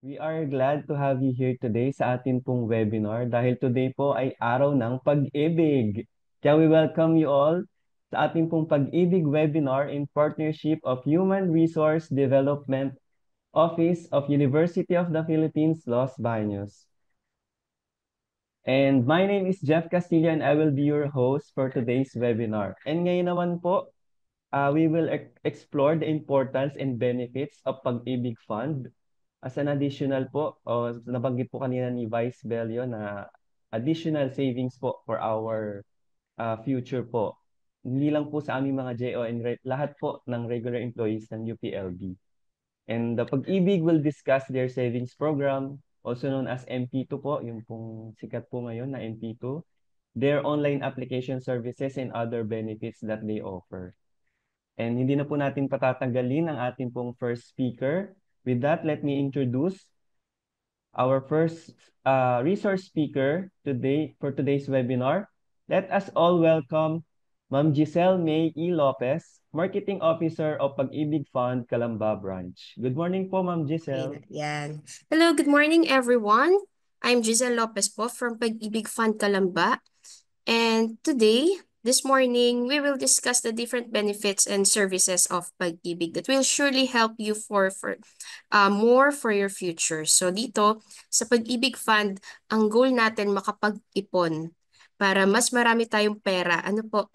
We are glad to have you here today sa atin pong webinar dahil today po ay araw ng pag-ibig. Can we welcome you all sa ating pong pag-ibig webinar in partnership of Human Resource Development Office of University of the Philippines, Los Baños. And my name is Jeff Castillo and I will be your host for today's webinar. And ngayon naman po, we will explore the importance and benefits of Pag-ibig Fund. As an additional po, nabanggit po kanina ni Vice Bello na additional savings po for our future po. Hindi lang po sa aming mga JO and lahat po ng regular employees ng UPLB. And the Pag-ibig will discuss their savings program, also known as MP2 po, yung pong sikat po ngayon na MP2, their online application services and other benefits that they offer. And hindi na po natin patatagalin ang ating pong first speaker. With that, let me introduce our first resource speaker today for today's webinar. Let us all welcome Ma'am Giselle May E. Lopez, Marketing Officer of Pag-ibig Fund, Calamba Branch. Good morning po, Ma'am Giselle. Yan. Hello, good morning everyone. I'm Giselle Lopez po from Pag-ibig Fund Calamba. And today, this morning, we will discuss the different benefits and services of Pag-ibig that will surely help you for more for your future. So dito, sa Pag-ibig Fund, ang goal natin makapag-ipon para mas marami tayong pera. Ano po?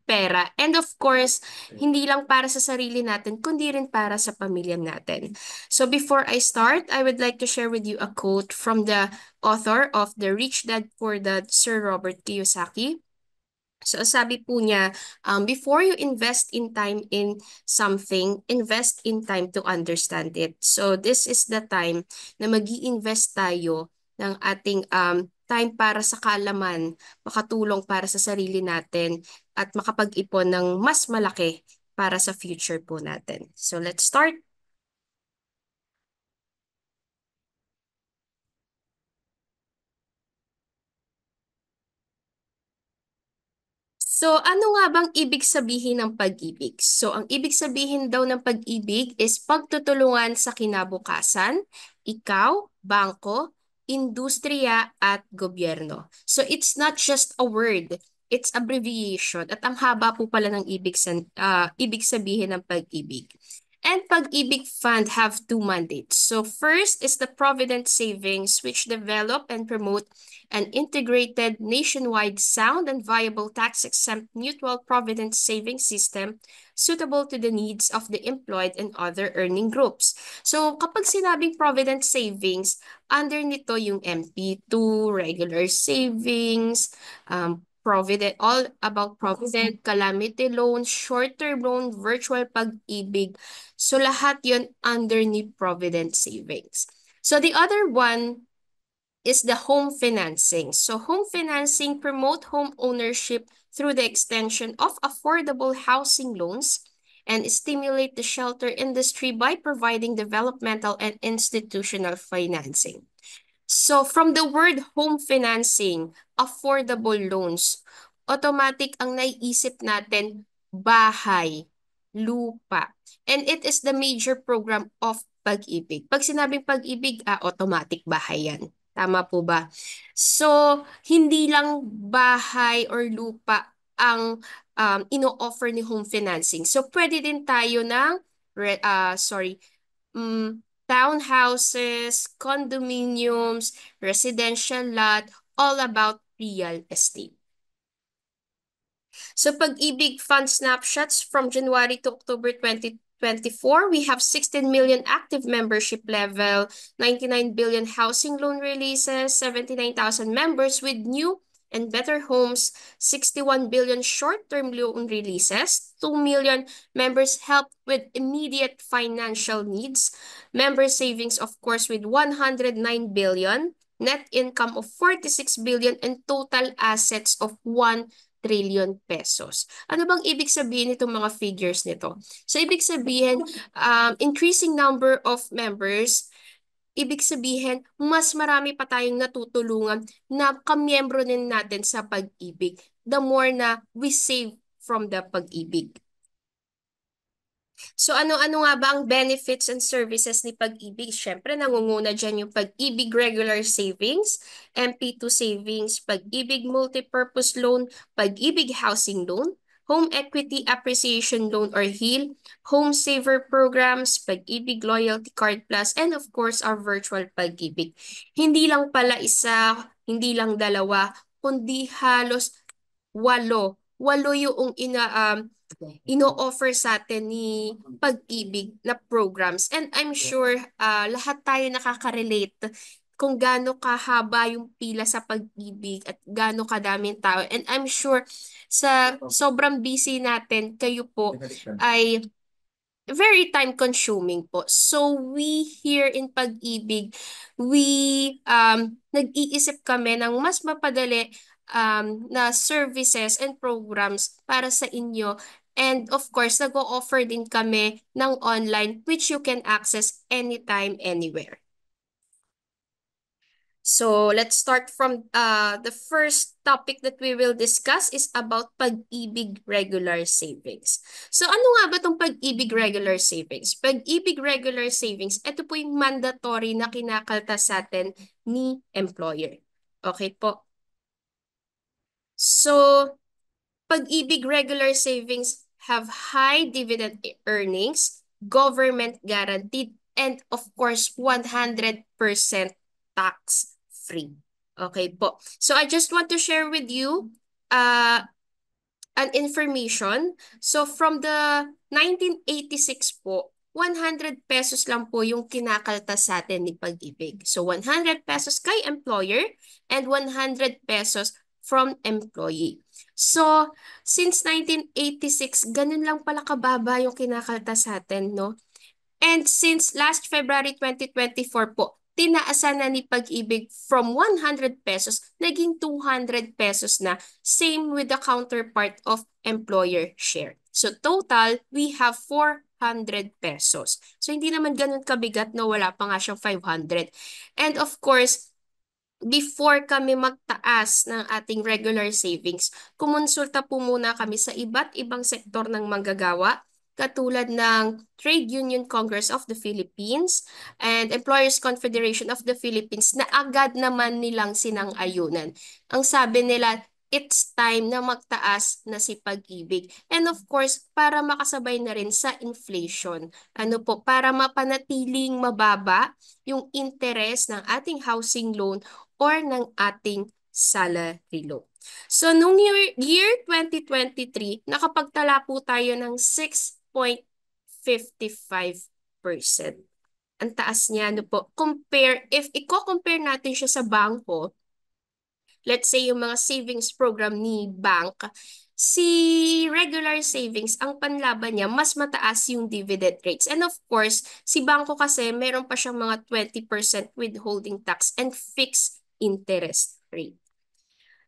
Pera. And of course, hindi lang para sa sarili natin, kundi rin para sa pamilya natin. So before I start, I would like to share with you a quote from the author of The Rich Dad Poor Dad, Sir Robert Kiyosaki. So sabi po niya, before you invest in time in something, invest in time to understand it. So this is the time na mag-i-invest tayo ng ating time para sa kaalaman, makatulong para sa sarili natin at makapag-ipon ng mas malaki para sa future po natin. So let's start. So, ano nga bang ibig sabihin ng pag-ibig? So, ang ibig sabihin daw ng pag-ibig is pagtutulungan sa kinabukasan, ikaw, bangko, industriya, at gobyerno. So, it's not just a word, it's abbreviation. At ang haba po pala ng ibig sabihin ng pag-ibig. And Pag-ibig Fund have two mandates. So, first is the Provident Savings, which develop and promote an integrated, nationwide, sound and viable tax-exempt mutual provident savings system suitable to the needs of the employed and other earning groups. So kapag sinabing provident savings, under nito yung MP2, regular savings, provident, all about provident, calamity loan, short-term loan, virtual pag-ibig. So lahat yon under ni provident savings. So the other one is the home financing. So home financing promote home ownership through the extension of affordable housing loans and stimulate the shelter industry by providing developmental and institutional financing. So from the word home financing, affordable loans, automatic ang naiisip natin bahay, lupa. And it is the major program of Pag-ibig. Pag sinabing Pag-ibig, automatic bahay yan. Tama po ba? So, hindi lang bahay or lupa ang ino-offer ni home financing. So, pwede din tayo ng, townhouses, condominiums, residential lot, all about real estate. So Pag-ibig Fund snapshots from January to October 2024, we have 16 million active membership level, 99 billion housing loan releases, 79,000 members with new and better homes, 61 billion short-term loan releases, 2 million members helped with immediate financial needs, member savings of course with 109 billion, net income of 46 billion, and total assets of 1 trillion pesos. Ano bang ibig sabihin nitong mga figures nito? So ibig sabihin, increasing number of members, ibig sabihin, mas marami pa tayong natutulungan na kamiyembro din natin sa Pag-ibig. The more na we save from the Pag-ibig. So ano-ano nga ba ang benefits and services ni Pag-ibig? Siyempre, nangunguna dyan yung Pag-ibig Regular Savings, MP2 Savings, Pag-ibig Multipurpose Loan, Pag-ibig Housing Loan, Home Equity Appreciation Loan or HEAL, Home Saver Programs, Pag-ibig Loyalty Card Plus, and of course, our virtual Pag-ibig. Hindi lang pala isa, hindi lang dalawa, kundi halos walo. Walo yung ino-offer sa atin ni Pag-ibig na programs. And I'm sure lahat tayo nakaka-relate kung gaano kahaba yung pila sa Pag-ibig at gaano kadaming tao. And I'm sure sa sobrang busy natin, kayo po ay very time consuming po. So we here in Pag-ibig, we nag-iisip kami ng mas mapadali na services and programs para sa inyo. And of course, nag-o-offer din kami ng online which you can access anytime, anywhere. So let's start from the first topic that we will discuss is about Pag-ibig Regular Savings. So ano nga ba itong Pag-ibig Regular Savings? Pag-ibig Regular Savings, ito po yung mandatory na kinakaltas sa atin ni employer. Okay po. So Pag-ibig Regular Savings have high dividend earnings, government guaranteed, and of course, 100% tax-free. Okay po. So I just want to share with you an information. So from the 1986 po, 100 pesos lang po yung kinakaltas sa atin ni Pag-ibig. So 100 pesos kay employer and 100 pesos from employee. So since 1986, ganun lang pala kababa yung kinakaltas sa atin, no? And since last February 2024 po, tinaasan na ni Pag-ibig from 100 pesos, naging 200 pesos na, same with the counterpart of employer share. So total, we have 400 pesos. So hindi naman ganun kabigat na wala pa nga siyang 500. And of course, before kami magtaas ng ating regular savings, kumonsulta po muna kami sa iba't ibang sektor ng manggagawa, katulad ng Trade Union Congress of the Philippines and Employers Confederation of the Philippines na agad naman nilang sinang-ayunan. Ang sabi nila, it's time na magtaas na si Pag-ibig. And of course, para makasabay na rin sa inflation. Ano po, para mapanatiling mababa yung interest ng ating housing loan or ng ating salary loan. So, nung year 2023, nakapagtala po tayo ng 6.55%. Ang taas niya, ano po, if i-compare natin siya sa bangko, let's say yung mga savings program ni bank, si regular savings, ang panlaban niya, mas mataas yung dividend rates. And of course, si bangko kasi, meron pa siyang mga 20% withholding tax and fixed interest rate.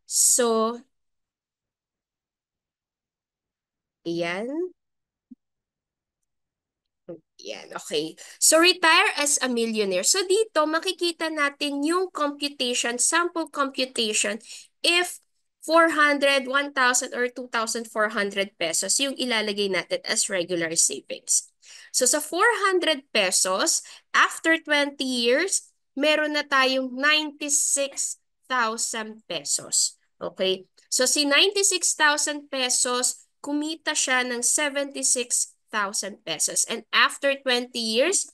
So, yan. Yan, okay. So, retire as a millionaire. So, dito makikita natin yung computation, sample computation, if 400, 1,000, or 2,400 pesos yung ilalagay natin as regular savings. So, sa 400 pesos, after 20 years, meron na tayong 96,000 pesos. Okay? So, si 96,000 pesos, kumita siya ng 76,000 pesos. And after 20 years,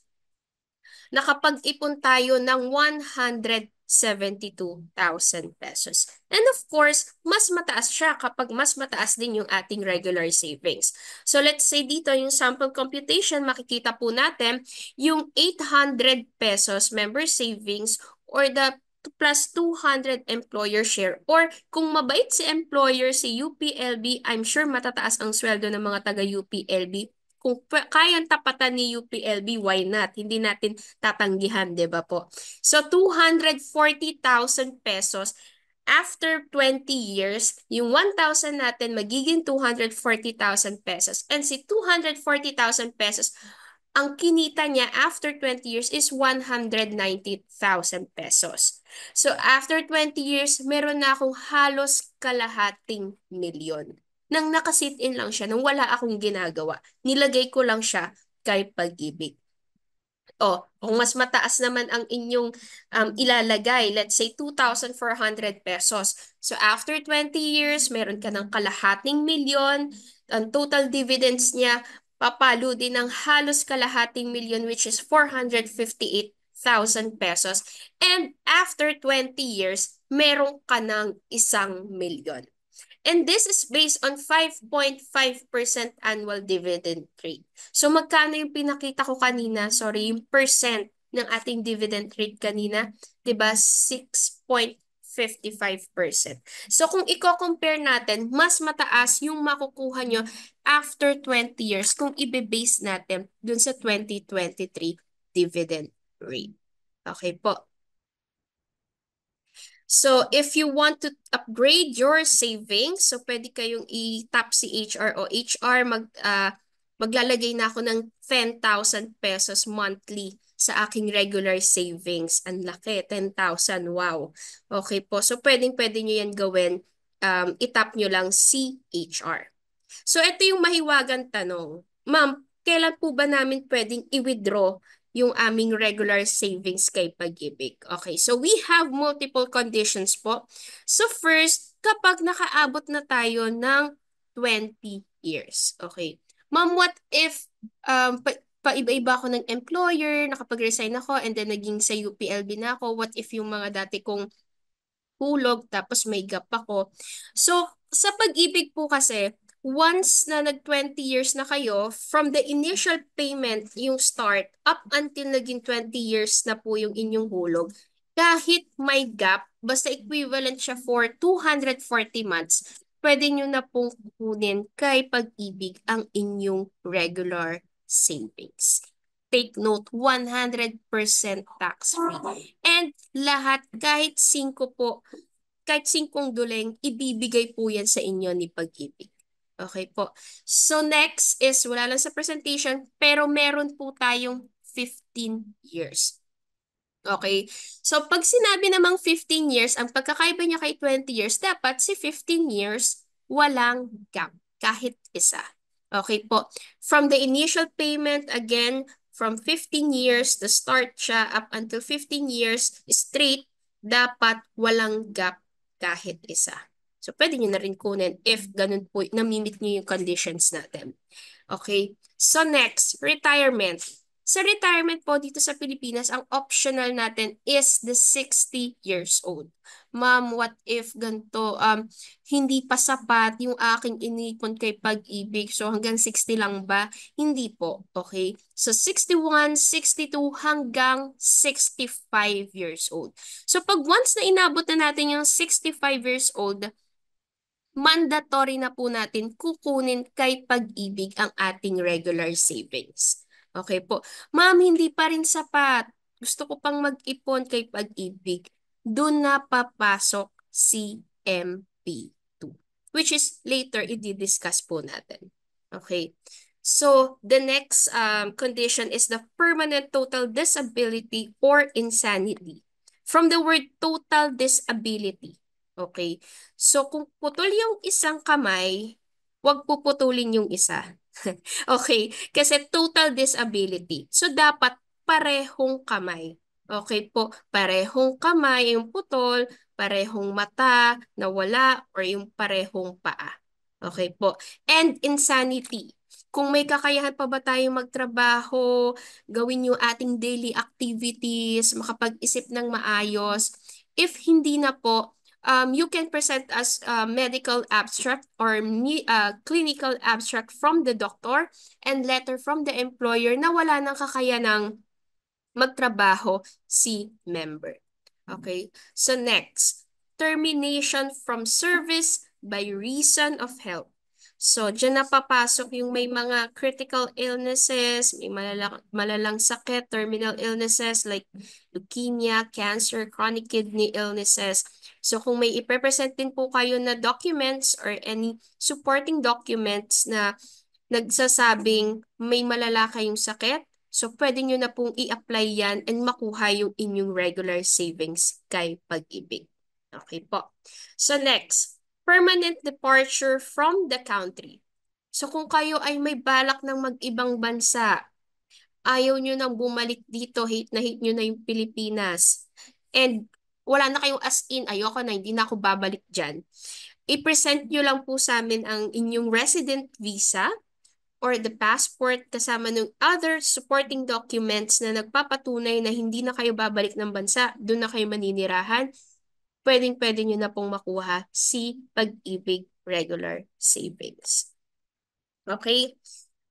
nakapag-ipon tayo ng 172,000 pesos. And of course, mas mataas siya kapag mas mataas din yung ating regular savings. So let's say dito yung sample computation, makikita po natin yung 800 pesos member savings or the plus 200 employer share. Or kung mabait si employer, si UPLB, I'm sure matataas ang sweldo ng mga taga UPLB. Kung kayang tapatan ni UPLB, why not? Hindi natin tatanggihan, di ba po? So, 240,000 pesos. After 20 years, yung 1,000 natin magiging 240,000 pesos. And si 240,000 pesos, ang kinita niya after 20 years is 190,000 pesos. So, after 20 years, meron na akong halos kalahating milyon. nang nakasit in lang siya, nang wala akong ginagawa. Nilagay ko lang siya kay Pag-ibig. O, kung mas mataas naman ang inyong ilalagay, let's say 2,400 pesos. So after 20 years, meron ka ng kalahating milyon. Ang total dividends niya, papalo din ng halos kalahating milyon, which is 458,000 pesos. And after 20 years, meron ka ng 1 milyon. And this is based on 5.5% annual dividend rate. So magkano yung pinakita ko kanina? Sorry, yung percent ng ating dividend rate kanina, 'di ba? 6.55%. So kung i-compare natin, mas mataas yung makukuha nyo after 20 years kung ibe-base natin dun sa 2023 dividend rate. Okay po. So, if you want to upgrade your savings, so pwede kayong i-tap si HR o HR, maglalagay na ako ng 10,000 pesos monthly sa aking regular savings. Ang laki, 10,000. Wow. Okay po. So, pwedeng-pwede nyo yan gawin. I-tap nyo lang si HR. So, ito yung mahiwagang tanong. Ma'am, kailan po ba namin pwedeng i-withdraw yung aming regular savings kay Pag-ibig? Okay, so we have multiple conditions po. So first, kapag nakaabot na tayo ng 20 years. Okay. Ma'am, what if paiba-iba ako ng employer, nakapag-resign ako, and then naging sa UPLB na ako? What if yung mga dati kong hulog, tapos may gap ako? So, sa Pag-ibig po kasi, once na nag 20 years na kayo, from the initial payment, yung start, up until naging 20 years na po yung inyong hulog, kahit may gap, basta equivalent siya for 240 months, pwede nyo na pong kukunin kay Pag-ibig ang inyong regular savings. Take note, 100% tax-free. And lahat, kahit 5 duleng, ibibigay po yan sa inyo ni Pag-ibig. Okay po. So next is, wala lang sa presentation, pero meron po tayong 15 years. Okay. So pag sinabi namang 15 years, ang pagkakaiba niya kay 20 years, dapat si 15 years, walang gap, kahit isa. Okay po. From the initial payment, again, from 15 years, the start siya up until 15 years, straight, dapat walang gap kahit isa. So pwede nyo na rin kunin if ganun po, namimit nyo yung conditions natin. Okay. So next, retirement. Sa retirement po dito sa Pilipinas, ang optional natin is the 60 years old. Ma'am, what if ganito, hindi pa sapat yung aking inipon kay Pag-ibig, so hanggang 60 lang ba? Hindi po, okay? So 61, 62 hanggang 65 years old. So pag once na inabot na natin yung 65 years old, mandatory na po natin kukunin kay Pag-ibig ang ating regular savings. Okay po. Ma'am, hindi pa rin sapat. Gusto ko pang mag-ipon kay Pag-ibig. Doon na papasok si MP2, which is later i-discuss po natin. Okay. So, the next condition is the permanent total disability or insanity. From the word total disability. Okay. So, kung putol yung isang kamay, huwag puputulin yung isa. Okay, kasi total disability. So, dapat parehong kamay. Okay po, parehong kamay yung putol, parehong mata na wala, or yung parehong paa. Okay po. And insanity. Kung may kakayahan pa ba tayong magtrabaho, gawin yung ating daily activities, makapag-isip ng maayos. If hindi na po, you can present as a medical abstract or clinical abstract from the doctor and letter from the employer na wala nang kakayanang magtrabaho si member. Okay? So next, termination from service by reason of health. So, dyan na papasok yung may mga critical illnesses, may malalang sakit, terminal illnesses like leukemia, cancer, chronic kidney illnesses. So, kung may iprepresent din po kayo na documents or any supporting documents na nagsasabing may malala kayong sakit, so pwede nyo na pong i-apply yan and makuha yung inyong regular savings kay Pag-ibig. Okay po. So next, permanent departure from the country. So kung kayo ay may balak ng mag-ibang bansa, ayaw nyo nang bumalik dito, hate nyo na yung Pilipinas, and wala na kayong as in, ayoko na, hindi na ako babalik dyan. I-present nyo lang po sa amin ang inyong resident visa or the passport kasama ng other supporting documents na nagpapatunay na hindi na kayo babalik ng bansa, doon na kayo maninirahan, pwedeng-pwede nyo na pong makuha si Pag-ibig Regular Savings. Okay?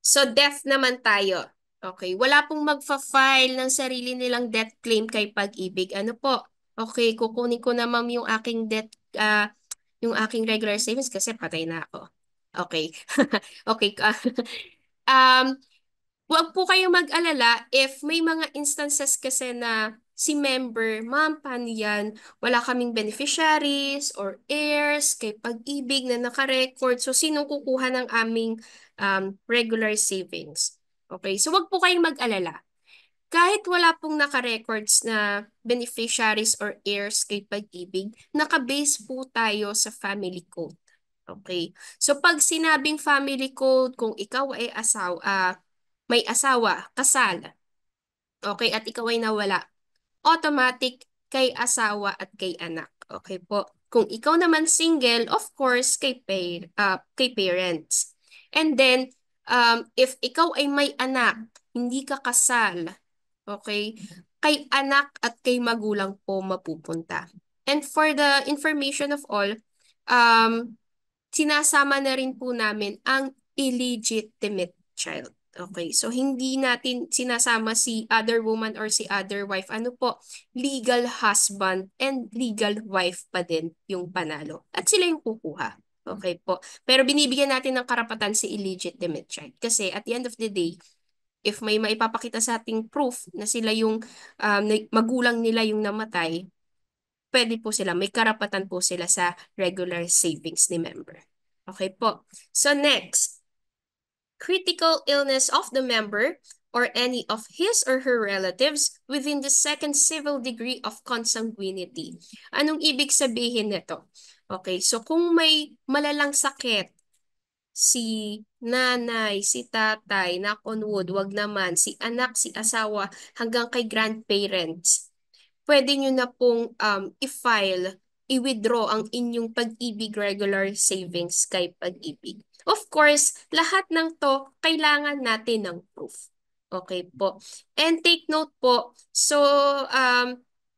So, death naman tayo. Okay, wala pong magfa-file ng sarili nilang death claim kay Pag-ibig. Ano po? Okay, kukunin ko na ma'am yung aking yung aking regular savings kasi patay na ako. Okay. Okay. Um, Huwag po kayong mag-alala if may mga instances kasi na si member, ma'am, paano yan? Wala kaming beneficiaries or heirs kay Pag-ibig na nakarecord. So, sinong kukuha ng aming regular savings? Okay, so wag po kayong mag-alala. Kahit wala pong naka-records na beneficiaries or heirs kay Pag-ibig, naka-base po tayo sa family code. Okay. So pag sinabing family code, kung ikaw ay may asawa, kasal, okay, at ikaw ay nawala, automatic kay asawa at kay anak. Okay po. Kung ikaw naman single, of course, kay parents. And then, if ikaw ay may anak, hindi ka kasal, okay, kay anak at kay magulang po mapupunta. And for the information of all, um, sinasama na rin po namin ang illegitimate child. Okay, so hindi natin sinasama si other woman or si other wife. Ano po, legal husband and legal wife pa din yung panalo. At sila yung kukuha. Okay po. Pero binibigyan natin ng karapatan si illegitimate child. Kasi at the end of the day, if may maipapakita sa ating proof na sila yung magulang nila yung namatay, pwede po sila, may karapatan po sila sa regular savings ni member. Okay po. So next, critical illness of the member or any of his or her relatives within the second civil degree of consanguinity. Anong ibig sabihin nito? Okay, so kung may malalang sakit, si nanay, si tatay, knock on wood, wag naman, si anak, si asawa, hanggang kay grandparents, pwede nyo na pong i-file, i-withdraw ang inyong Pag-ibig regular savings kay Pag-ibig. Of course, lahat ng to, kailangan natin ng proof. Okay po. And take note po, so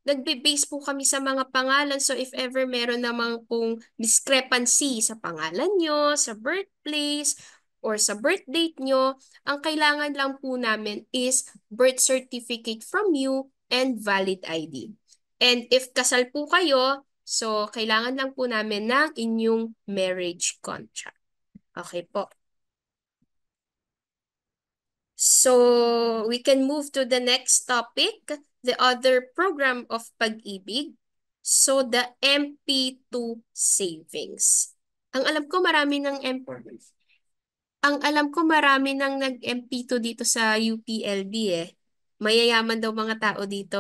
nagbe-base po kami sa mga pangalan. So if ever meron namang pong discrepancy sa pangalan nyo, sa birthplace, or sa birth date nyo, ang kailangan lang po namin is birth certificate from you and valid ID. And if kasal po kayo, so kailangan lang po namin ng inyong marriage contract. Okay po. So we can move to the next topic, the other program of Pag-ibig. So the MP2 savings. Ang alam ko marami ng nag-MP2 dito sa UPLB eh. Mayayaman daw mga tao dito,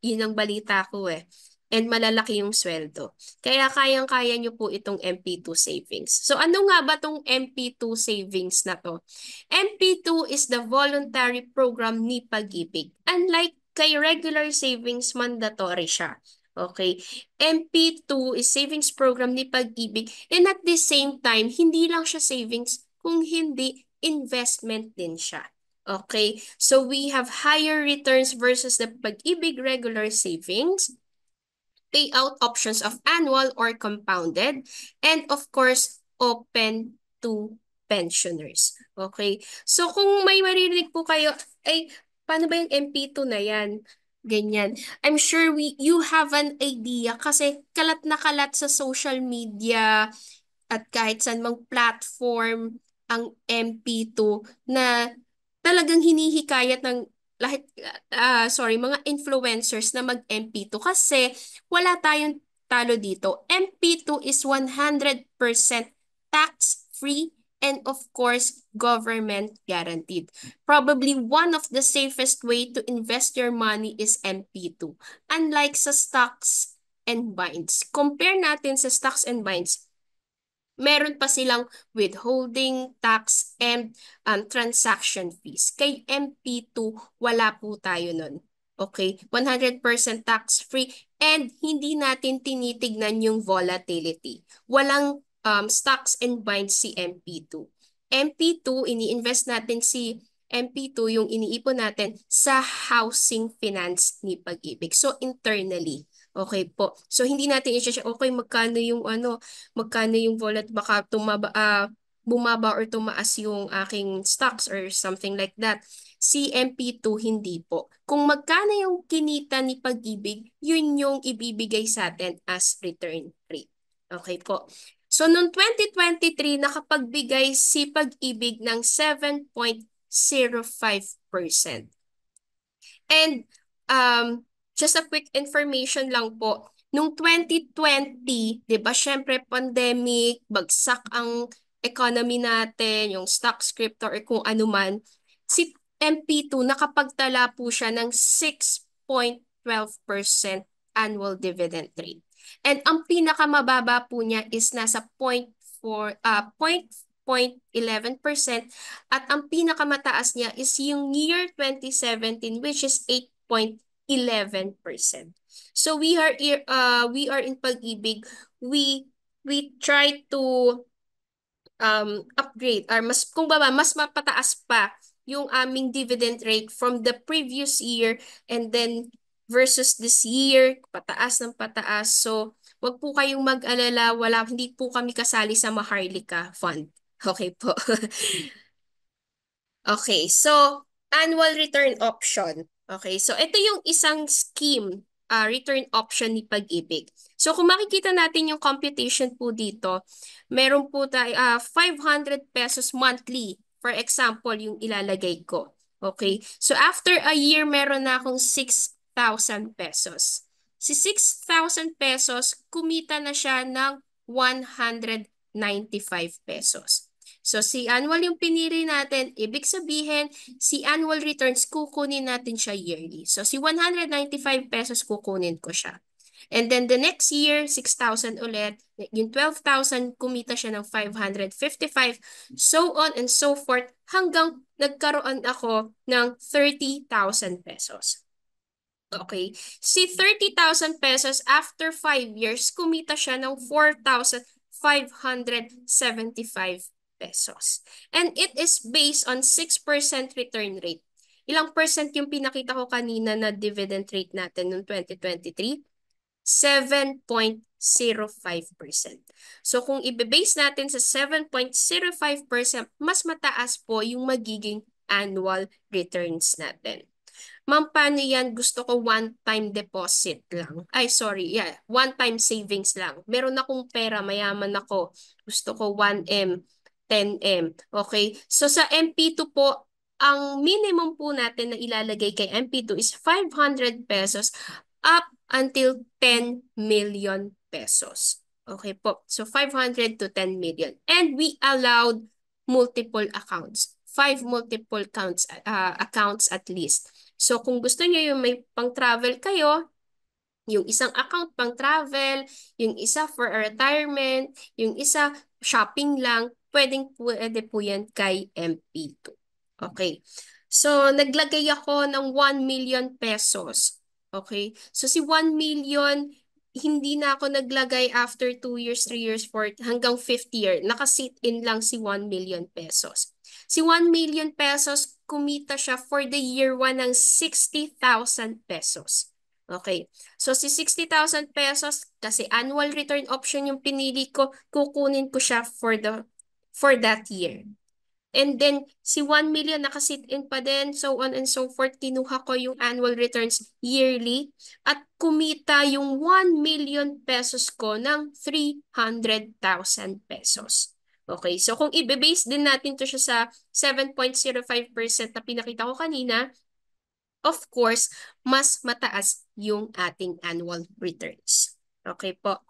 yun ang balita ko eh. And malalaki yung sweldo. Kaya kayang-kaya nyo po itong MP2 savings. So ano nga ba tong MP2 savings na to? MP2 is the voluntary program ni Pag-ibig. Unlike kay regular savings, mandatory siya. Okay. MP2 is savings program ni Pag-ibig, and at the same time, hindi lang siya savings, kung hindi, investment din siya. Okay, so we have higher returns versus the Pag-ibig regular savings, payout options of annual or compounded, and of course, open to pensioners. Okay, so kung may maririnig po kayo, ay, paano ba yung MP2 na yan? Ganyan. I'm sure you have an idea kasi kalat na kalat sa social media, at kahit saan mang platform ang MP2 na talagang hinihikayat ng lahat, mga influencers na mag-MP2 kasi wala tayong talo dito. MP2 is 100% tax-free and of course, government guaranteed. Probably one of the safest way to invest your money is MP2. Unlike sa stocks and bonds. Compare natin sa stocks and bonds, Meron pa silang withholding tax and transaction fees. Kay MP2, wala po tayo nun. Okay? 100% tax-free and hindi natin tinitignan yung volatility. Walang stocks and bonds si MP2. MP2, ini-invest natin si MP2, yung iniipon natin sa housing finance ni Pag-ibig. So, internally. Okay po. So, hindi natin i-check, okay, magkano yung wallet, baka bumaba or tumaas yung aking stocks or something like that. Si MP2, hindi po. Kung magkano yung kinita ni Pag-ibig, yun yung ibibigay sa atin as return rate. Okay po. So, noong 2023, nakapagbigay si Pag-ibig ng 7.05%. And just a quick information lang po, nung 2020, 'di ba, syempre pandemic, bagsak ang economy natin, yung stocks, crypto or kung ano man, si MP2 nakapagtala po siya ng 6.12% annual dividend rate. And ang pinakamababa po niya is nasa 0.11% at ang pinakamataas niya is yung year 2017 which is 8.11%. So we are in Pag-ibig. We try to upgrade or mas mapataas pa yung aming dividend rate from the previous year and then versus this year, pataas ng pataas. So, wag po kayong mag-alala, hindi po kami kasali sa Maharlika Fund. Okay po. Okay, so annual return option. Okay, so ito yung isang scheme, return option ni Pag-ibig. So kung makikita natin yung computation po dito, meron po tayo 500 pesos monthly. For example, yung ilalagay ko. Okay, so after a year, meron na akong 6,000 pesos. Si 6,000 pesos, kumita na siya ng 195 pesos. So, si annual yung pinili natin, ibig sabihin, si annual returns, kukunin natin siya yearly. So, si 195 pesos, kukunin ko siya. And then the next year, 6,000 ulit. Yung 12,000, kumita siya ng 555. So on and so forth, hanggang nagkaroon ako ng 30,000 pesos. Okay. Si 30,000 pesos, after 5 years, kumita siya ng 4,575 pesos. And it is based on 6% return rate. Ilang percent yung pinakita ko kanina na dividend rate natin noong 2023? 7.05%. So kung i-base natin sa 7.05%, mas mataas po yung magiging annual returns natin. Ma'am, paano yan? Gusto ko one-time deposit lang. Ay, sorry. Yeah, one-time savings lang. Meron akong pera, mayaman ako. Gusto ko 1M, 10M. Okay? So sa MP2 po, ang minimum po natin na ilalagay kay MP2 is 500 pesos up until 10 million pesos. Okay po. So 500 to 10 million. And we allowed multiple accounts. 5 multiple accounts at least. So kung gusto niyo yung may pang-travel kayo, yung isang account pang-travel, yung isa for a retirement, yung isa shopping lang, pwede po yan kay MP2. Okay. So naglagay ako ng 1 million pesos. Okay. So si 1 million, hindi na ako naglagay after 2 years, 3 years, 4, hanggang 5th year. Nakasit in lang si 1 million pesos. Si 1 million pesos, kumita siya for the year 1 ng 60,000 pesos. Okay. So si 60,000 pesos, kasi annual return option yung pinili ko, kukunin ko siya for that year. And then, si 1 million nakasit-in pa din, so on and so forth, kinuha ko yung annual returns yearly at kumita yung 1 million pesos ko ng 300,000 pesos. Okay, so kung i-base din natin to siya sa 7.05% na pinakita ko kanina, of course, mas mataas yung ating annual returns. Okay po.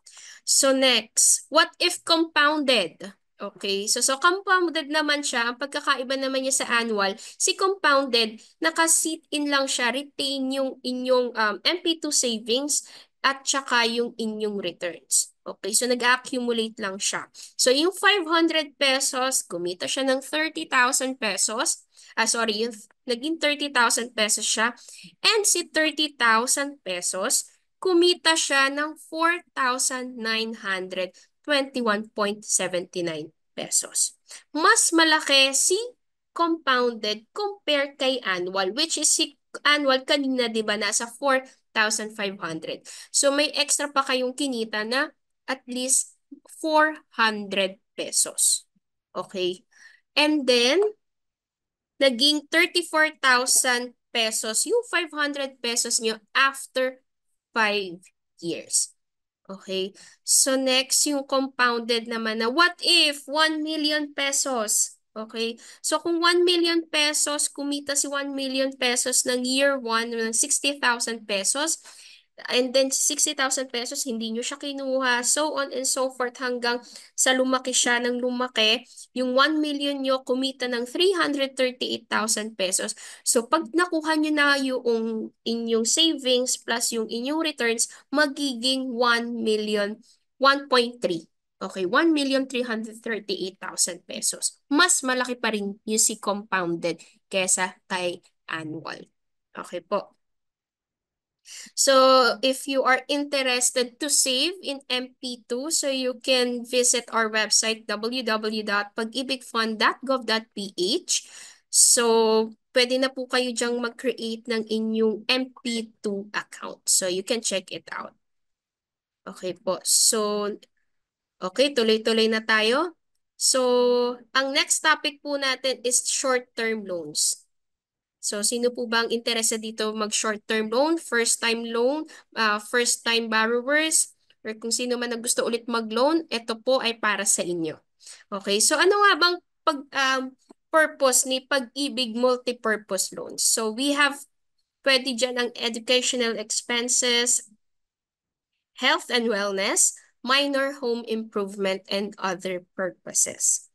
So next, what if compounded? Okay, so compounded naman siya. Ang pagkakaiba naman niya sa annual, si compounded, naka-sit in lang siya, retain yung inyong MP2 savings, at saka yung inyong returns. Okay, so nag-accumulate lang siya. So yung 500 pesos, kumita siya ng 30,000 pesos. Sorry, yung naging 30,000 pesos siya. And si 30,000 pesos, kumita siya ng 4,921.79 pesos. Mas malaki si compounded compare kay annual, which is si annual kanina, di ba, nasa 4,500. So may extra pa kayong kinita na at least 400 pesos. Okay? And then, naging 34,000 pesos yung 500 pesos nyo after 5 years. Okay? So next, yung compounded naman na what if 1 million pesos? Okay? So kung 1 million pesos, kumita si 1 million pesos ng year 1 ng 60,000 pesos, and then 60,000 pesos, hindi nyo siya kinuha, so on and so forth hanggang sa lumaki siya ng lumaki, yung 1 million nyo kumita ng 338,000 pesos. So pag nakuha nyo na yung inyong savings plus yung inyong returns, magiging 1 million, 1.3. Okay, 1,338,000 pesos. Mas malaki pa rin yung si compounded kesa kay annual. Okay po. So if you are interested to save in MP2, so you can visit our website www.pagibigfund.gov.ph. So pwede na po kayo dyang mag-create ng inyong MP2 account. So you can check it out. Okay po. So okay, tuloy-tuloy na tayo. So ang next topic po natin is short-term loans. So, sino po ba ang interested dito mag-short-term loan, first-time loan, first-time borrowers, or kung sino man na gusto ulit mag-loan, ito po ay para sa inyo. Okay, so ano nga bang purpose ni Pag-ibig Multipurpose Loans? So, we have pwede dyan ang educational expenses, health and wellness, minor home improvement, and other purposes.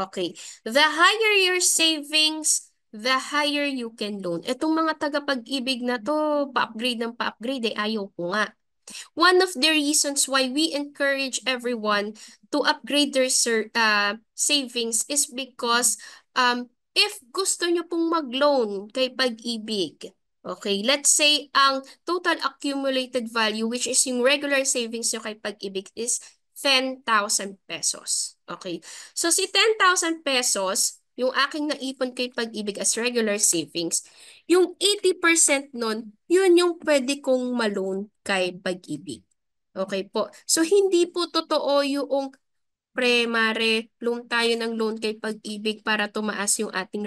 Okay, the higher your savings, the higher you can loan. Itong mga taga-Pag-ibig na to, pa-upgrade ng pa-upgrade, ayaw ko nga. One of the reasons why we encourage everyone to upgrade their savings is because if gusto nyo pong mag-loan kay Pag-ibig, okay, let's say ang total accumulated value, which is yung regular savings nyo kay Pag-ibig, is 10,000 pesos. Okay. So si 10,000 pesos, yung aking naipon kay Pag-ibig as regular savings, yung 80% nun, yun yung pwede kong ma-loan kay Pag-ibig. Okay po. So hindi po totoo yung mare, loan tayo ng loan kay Pag-ibig para tumaas yung ating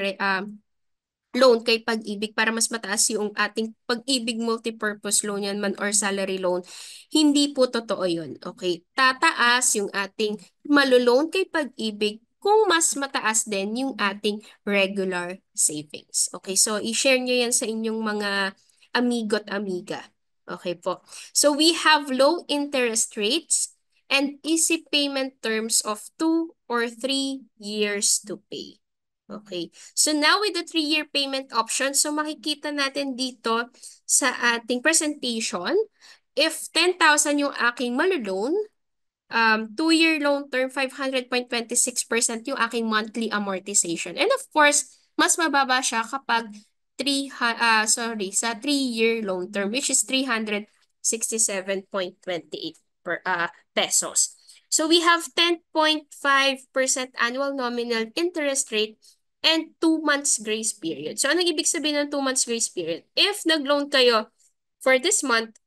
loan kay Pag-ibig para mas mataas yung ating Pag-ibig multipurpose loan yan man or salary loan. Hindi po totoo yun. Okay? Tataas yung ating maloloan kay Pag-ibig kung mas mataas din yung ating regular savings. Okay? So, i-share nyo yan sa inyong mga amigo at amiga. Okay po. So, we have low interest rates and easy payment terms of 2 or 3 years to pay. Okay. So now with the 3-year payment option, so makikita natin dito sa ating presentation, if 10,000 yung aking maloloan, 2-year loan term, 500.26% yung aking monthly amortization. And of course, mas mababa siya kapag sa 3-year loan term, which is 367.28 pesos. So we have 10.5% annual nominal interest rate and 2 months grace period. So anong ibig sabihin ng 2 months grace period? If nag-loan kayo for this month,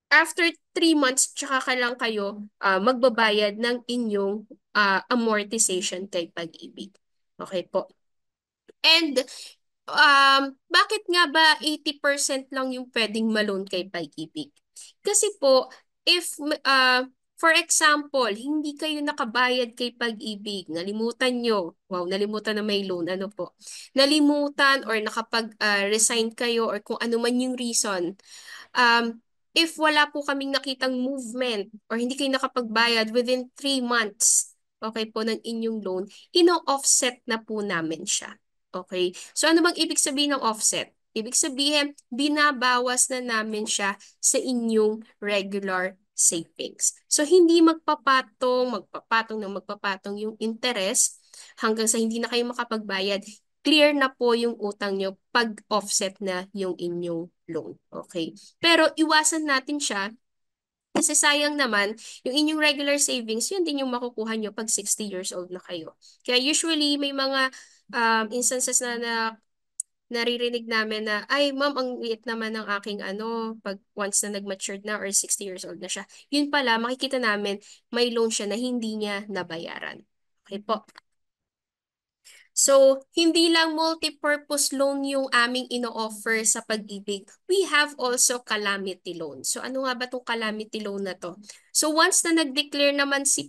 after 3 months, tsaka ka lang kayo magbabayad ng inyong amortization kay Pag-ibig. Okay po. And bakit nga ba 80% lang yung pwedeng ma-loan kay Pag-ibig? Kasi po, if for example, hindi kayo nakabayad kay Pag-ibig, nalimutan nyo, wow, nalimutan na may loan, ano po, nalimutan or nakapag-resign kayo or kung ano man yung reason, if wala po kaming nakitang movement or hindi kayo nakapagbayad within 3 months, okay po, ng inyong loan, ino-offset na po namin siya. Okay? So ano bang ibig sabihin ng offset? Ibig sabihin, binabawas na namin siya sa inyong regular savings. So, hindi magpapatong yung interest hanggang sa hindi na kayo makapagbayad. Clear na po yung utang nyo pag offset na yung inyong loan. Okay? Pero iwasan natin siya kasi sayang naman, yung inyong regular savings, yun din yung makukuha nyo pag 60 years old na kayo. Kaya usually, may mga instances na naririnig namin na, ay ma'am, ang liit naman ng aking pag once na nag-matured na or 60 years old na siya. Yun pala, makikita namin, may loan siya na hindi niya nabayaran. Okay po. So, hindi lang multi-purpose loan yung aming ino-offer sa Pag-ibig. We have also calamity loan. So, ano nga ba itong calamity loan na to? So, once na nag-declare naman si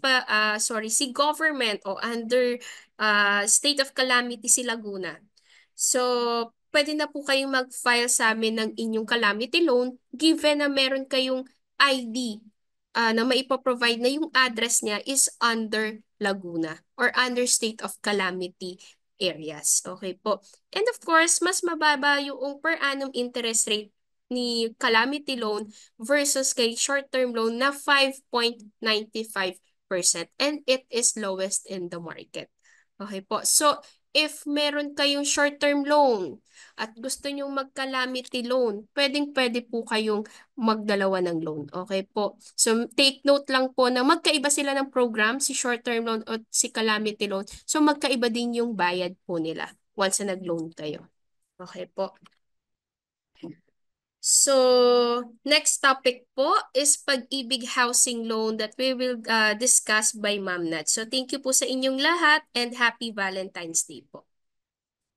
government o under state of calamity si Laguna. So, pwede na po kayong mag-file sa amin ng inyong calamity loan given na meron kayong ID na maipoprovide na yung address niya is under Laguna or under state of calamity areas. Okay po. And of course, mas mababa yung per annum interest rate ni calamity loan versus kay short-term loan na 5.95%, and it is lowest in the market. Okay po. So, if meron kayong short-term loan at gusto nyong mag-calamity loan, pwedeng-pwede po kayong magdalawa ng loan. Okay po. So, take note lang po na magkaiba sila ng program, si short-term loan at si calamity loan. So, magkaiba din yung bayad po nila once na nag-loan kayo. Okay po. So, next topic po is Pag-ibig Housing Loan that we will discuss by Ma'am Nat. So, thank you po sa inyong lahat and happy Valentine's Day po.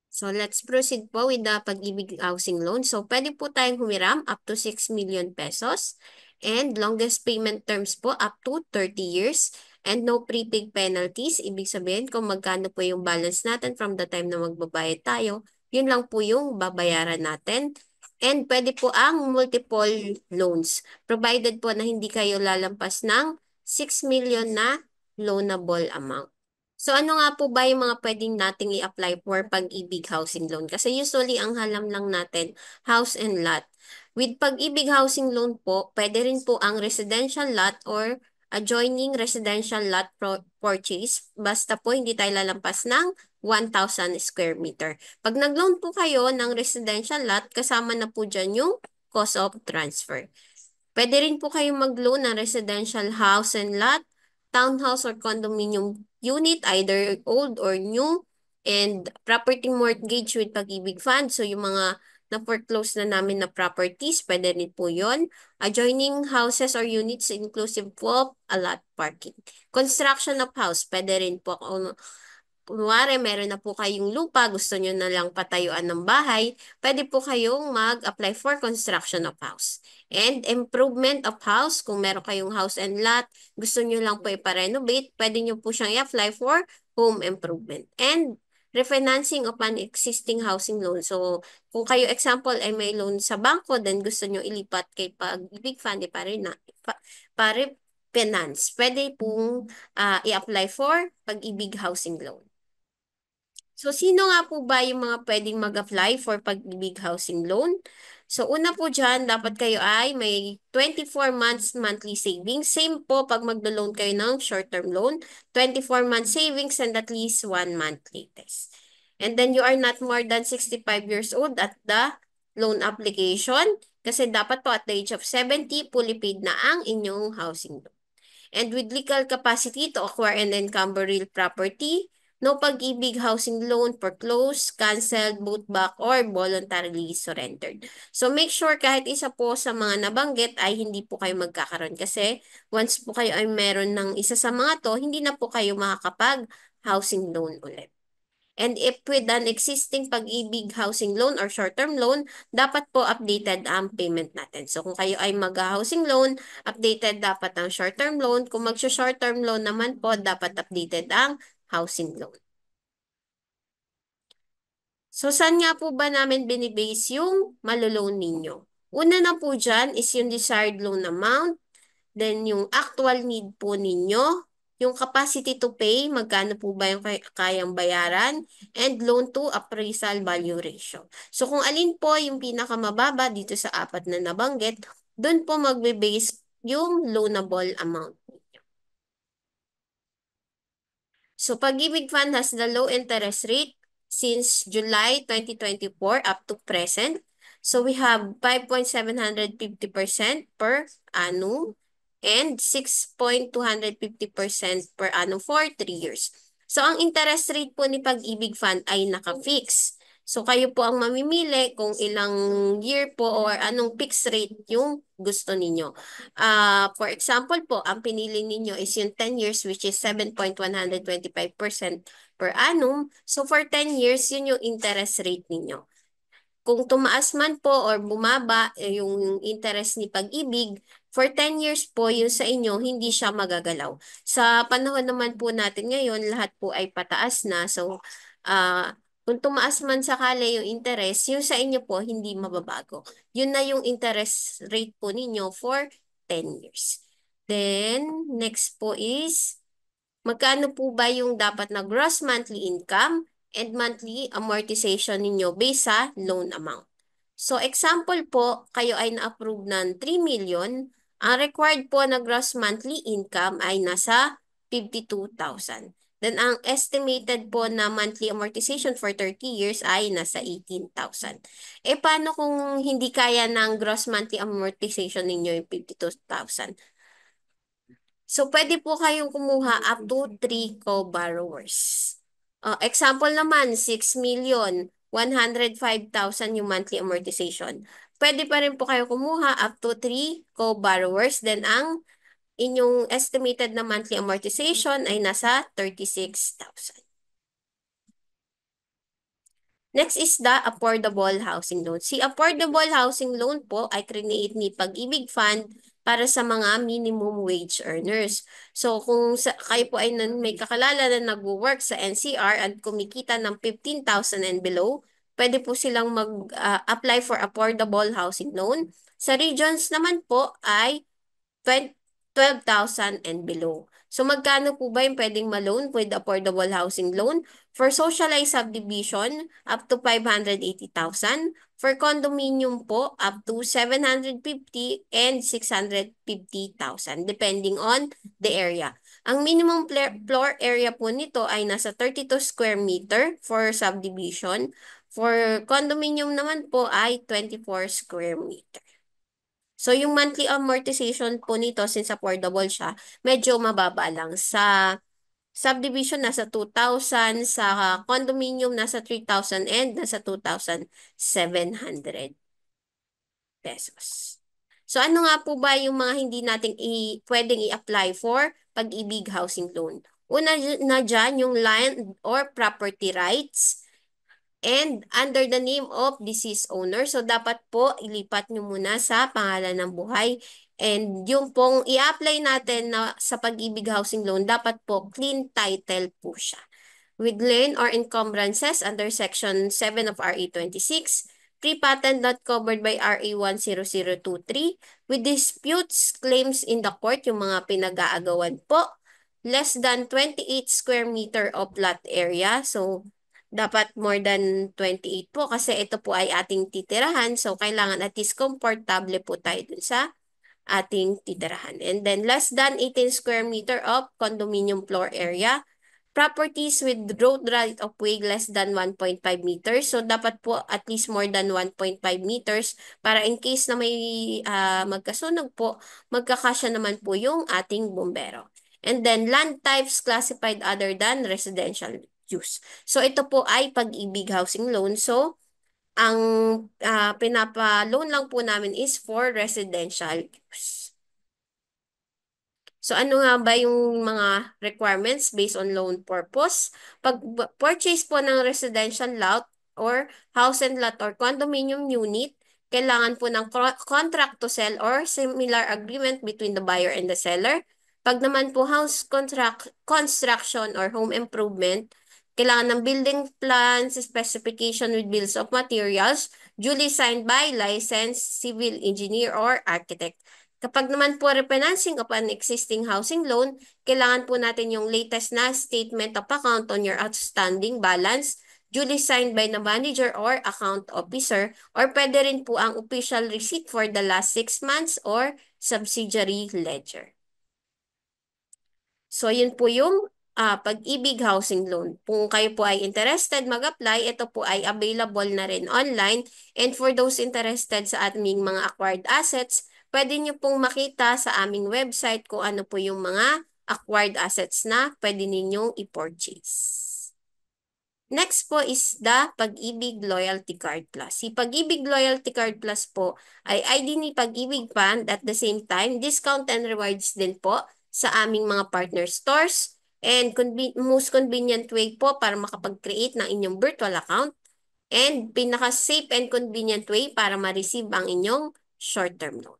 So, let's proceed po with the Pag-ibig Housing Loan. So, pwede po tayong humiram up to 6 million pesos. And longest payment terms po up to 30 years. And no prepaid penalties. Ibig sabihin kung magkano po yung balance natin from the time na magbabayad tayo, yun lang po yung babayaran natin. And pwede po ang multiple loans. Provided po na hindi kayo lalampas ng 6 million na loanable amount. So ano nga po ba yung mga pwedeng nating i-apply for Pag-ibig Housing Loan? Kasi usually ang halam lang natin, house and lot. With Pag-ibig Housing Loan po, pwede rin po ang residential lot or adjoining residential lot purchase. Basta po hindi tayo lalampas ng 1,000 square meter. Pag nag-loan po kayo ng residential lot, kasama na po dyan yung cost of transfer. Pwede rin po kayong mag-loan ng residential house and lot, townhouse or condominium unit, either old or new, and property mortgage with Pag-ibig Fund. So, yung mga na-foreclose na namin na properties, pwede rin po yun. Adjoining houses or units inclusive po of a lot parking. Construction of house, pwede rin po. Kunwari, meron na po kayong lupa, gusto nyo na lang patayuan ng bahay, pwede po kayong mag-apply for construction of house. And improvement of house, kung meron kayong house and lot, gusto nyo lang po ipa-renovate, pwede nyo po siyang i-apply for home improvement. And refinancing of an existing housing loan. So, kung kayo example ay may loan sa bangko, then gusto nyo ilipat kay Pag-ibig Fund, pare finance. Pwede pong i-apply for Pag-ibig Housing Loan. So, sino nga po ba yung mga pwedeng mag-apply for Pag-ibig Housing Loan? So, una po dyan, dapat kayo ay may 24 months monthly savings. Same po pag maglo-loan kayo ng short-term loan, 24 months savings and at least 1 month latest. And then you are not more than 65 years old at the loan application kasi dapat po at the age of 70, fully paid na ang inyong housing loan. And with legal capacity to acquire and encumber real property, no Pag-ibig Housing Loan foreclosed, canceled, bought back, or voluntarily surrendered. So make sure kahit isa po sa mga nabanggit ay hindi po kayo magkakaroon kasi once po kayo ay meron ng isa sa mga to, hindi na po kayo makakapag-housing loan ulit. And if with an existing Pag-ibig Housing Loan or short-term loan, dapat po updated ang payment natin. So kung kayo ay mag-housing loan, updated dapat ang short-term loan. Kung mag-short-term loan naman po, dapat updated ang housing loan. So saan nga po ba namin binibase yung maloloan ninyo? Una na po dyan is yung desired loan amount, then yung actual need po ninyo, yung capacity to pay, magkano po ba yung kayang bayaran, and loan to appraisal value ratio. So kung alin po yung pinakamababa dito sa apat na nabanggit, doon po magbe-base yung loanable amount. So Pag-ibig Fund has the low interest rate since July 2024 up to present. So we have 5.750% per annum and 6.250% per annum for 3 years. So ang interest rate po ni Pag-ibig Fund ay naka-fix. So kayo po ang mamimili kung ilang year po or anong fixed rate yung gusto ninyo. For example po, ang pinili ninyo is yung 10 years which is 7.125% per annum. So for 10 years, yun yung interest rate ninyo. Kung tumaas man po or bumaba yung interest ni Pag-ibig, for 10 years po, yung sa inyo, hindi siya magagalaw. Sa panahon naman po natin ngayon, lahat po ay pataas na. So, kung tumaas man sakali yung interest, yung sa inyo po, hindi mababago. Yun na yung interest rate po ninyo for 10 years. Then, next po is, magkano po ba yung dapat na gross monthly income and monthly amortization ninyo based sa loan amount? So example po, kayo ay na-approve ng 3 million. Ang required po na gross monthly income ay nasa 52,000. Then ang estimated po na monthly amortization for 30 years ay nasa 18,000. Paano kung hindi kaya ng gross monthly amortization ninyo yung 52,000? So, pwede po kayong kumuha up to 3 co-borrowers. Example naman, 6,105,000 yung monthly amortization. Pwede pa rin po kayo kumuha up to 3 co-borrowers. Then, ang inyong estimated na monthly amortization ay nasa 36,000. Next is the affordable housing loan. Si affordable housing loan po ay create ni Pag-ibig Fund para sa mga minimum wage earners. So kung kayo po ay may kakalala na nag-work sa NCR at kumikita ng 15,000 and below, pwede po silang mag-apply for affordable housing loan. Sa regions naman po ay 12,000 and below. So magkano po ba yung pwedeng ma-loan with affordable housing loan? For socialized subdivision, up to 580,000. For condominium po, up to 750 and 650,000 depending on the area. Ang minimum floor area po nito ay nasa 32 square meter for subdivision. For condominium naman po ay 24 square meter. So, yung monthly amortization po nito, since affordable siya, medyo mababa lang. Sa subdivision, nasa 2,000. Sa condominium, nasa 3,000 and nasa 2,700 pesos. So, ano nga po ba yung mga hindi natin pwedeng i-apply for Pag-ibig Housing Loan? Una na dyan, yung land or property rights and under the name of deceased owner. So, dapat po ilipat nyo muna sa pangalan ng buhay. And yung pong i-apply natin na sa Pag-ibig Housing Loan, dapat po clean title po siya. With lien or encumbrances under Section 7 of RA 26, pre-patent not covered by RA 10023, with disputes, claims in the court, yung mga pinag-aagawan po, less than 28 square meter of lot area. So, dapat more than 28 po kasi ito po ay ating titirahan. So, kailangan at least komportable po tayo dun sa ating titirahan. And then, less than 18 square meter of condominium floor area. Properties with road right of way less than 1.5 meters. So, dapat po at least more than 1.5 meters para in case na may magkasunog po, magkakasya naman po yung ating bombero. And then, land types classified other than residential use. So, ito po ay Pag-ibig Housing Loan. So, ang pinapa-loan lang po namin is for residential use. So, ano nga ba yung mga requirements based on loan purpose? Pag purchase po ng residential lot or house and lot or condominium unit, kailangan po ng contract to sell or similar agreement between the buyer and the seller. Pag naman po house construction or home improvement, kailangan ng building plans, specification with bills of materials, duly signed by licensed civil engineer or architect. Kapag naman po refinancing of an existing housing loan, kailangan po natin yung latest na statement of account on your outstanding balance, duly signed by the manager or account officer, or pwede rin po ang official receipt for the last 6 months or subsidiary ledger. So, yun po yung Pag-ibig Housing Loan. Kung kayo po ay interested mag-apply, ito po ay available na rin online. And for those interested sa aming mga acquired assets, pwede nyo pong makita sa aming website kung ano po yung mga acquired assets na pwede ninyong i-purchase. Next po is the Pag-ibig Loyalty Card Plus. Si Pag-ibig Loyalty Card Plus po ay ID ni Pag-ibig Fund, at the same time, discount and rewards din po sa aming mga partner stores, and most convenient way po para makapag-create ng inyong virtual account, and pinaka-safe and convenient way para ma-receive ang inyong short-term loan.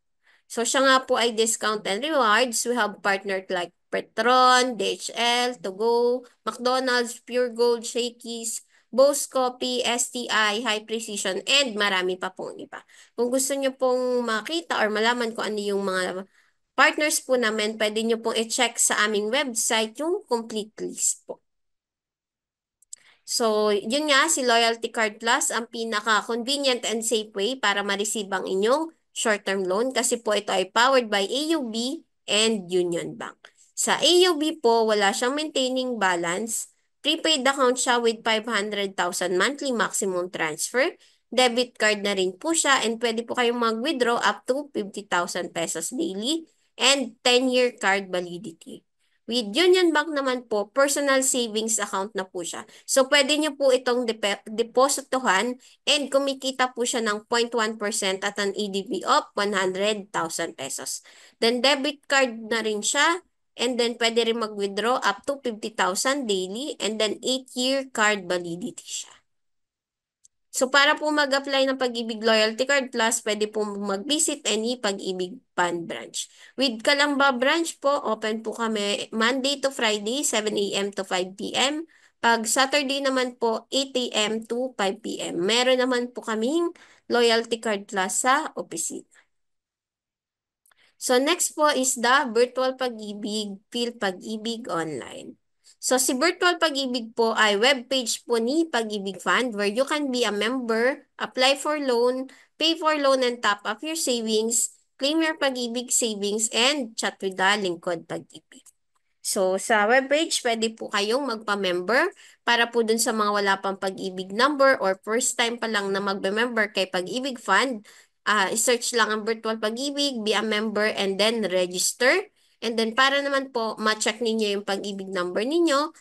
So siya nga po ay discount and rewards. We have partnered like Petron, DHL, Togo, McDonald's, Pure Gold, Shakey's, Bose Coffee, STI, High Precision, and marami pa pong iba. Kung gusto nyo pong makita or malaman kung ano yung mga partners po namin, pwede nyo pong i-check sa aming website yung complete list po. So, yun nga, si Loyalty Card Plus ang pinaka-convenient and safe way para ma-receive ang inyong short-term loan, kasi po ito ay powered by AUB and Union Bank. Sa AUB po, wala siyang maintaining balance. Prepaid account siya with 500,000 monthly maximum transfer. Debit card na rin po siya, and pwede po kayong mag-withdraw up to 50,000 pesos daily and 10-year card validity. With Union Bank naman po, personal savings account na po siya. So, pwede nyo po itong depositohan, and kumikita po siya ng 0.1% at an EDB of 100,000 pesos. Then, debit card na rin siya, and then pwede rin mag-withdraw up to 50,000 daily, and then 8-year card validity siya. So, para po mag-apply ng Pag-ibig Loyalty Card Plus, pwede po mag-visit any Pag-ibig Fund branch. With Calamba branch po, open po kami Monday to Friday, 7 a.m. to 5 p.m. Pag Saturday naman po, 8 a.m. to 5 p.m. Meron naman po kaming Loyalty Card Plus sa opisina. So, next po is the Virtual Pag-ibig, Feel Pag-ibig Online. So, si Virtual Pag-ibig po ay webpage po ni Pag-ibig Fund where you can be a member, apply for loan, pay for loan and top up your savings, claim your Pag-ibig savings, and chat with the Lingkod Pag-ibig. So, sa webpage, pwede po kayong magpa-member para po dun sa mga wala pang Pag-ibig number or first time pa lang na magbe-member kay Pag-ibig Fund. I-search lang ang Virtual Pag-ibig, be a member, and then register. And then para naman po ma-check ninyo yung Pag-ibig number ninyo,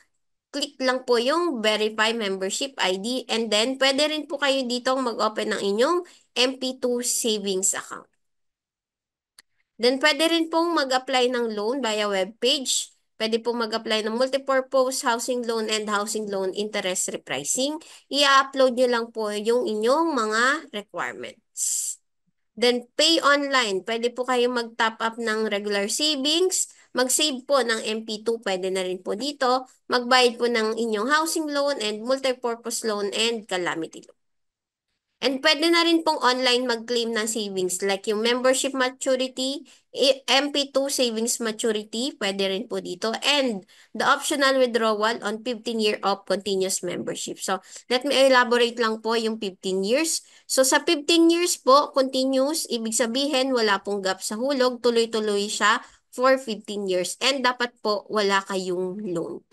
click lang po yung Verify Membership ID, and then pwede rin po kayo dito mag-open ng inyong MP2 savings account. Then pwede rin pong mag-apply ng loan via webpage. Pwede pong mag-apply ng multipurpose housing loan and housing loan interest repricing. I-upload nyo lang po yung inyong mga requirements. Then, pay online. Pwede po kayo mag-top up ng regular savings. Mag-save po ng MP2. Pwede na rin po dito. Magbayad po ng inyong housing loan and multipurpose loan and calamity loan. And pwede na rin pong online mag-claim ng savings like yung membership maturity, MP2 savings maturity, pwede rin po dito. And the optional withdrawal on 15-year of continuous membership. So, let me elaborate lang po yung 15 years. So, sa 15 years po, continuous, ibig sabihin wala pong gap sa hulog, tuloy-tuloy siya for 15 years. And dapat po wala kayong loan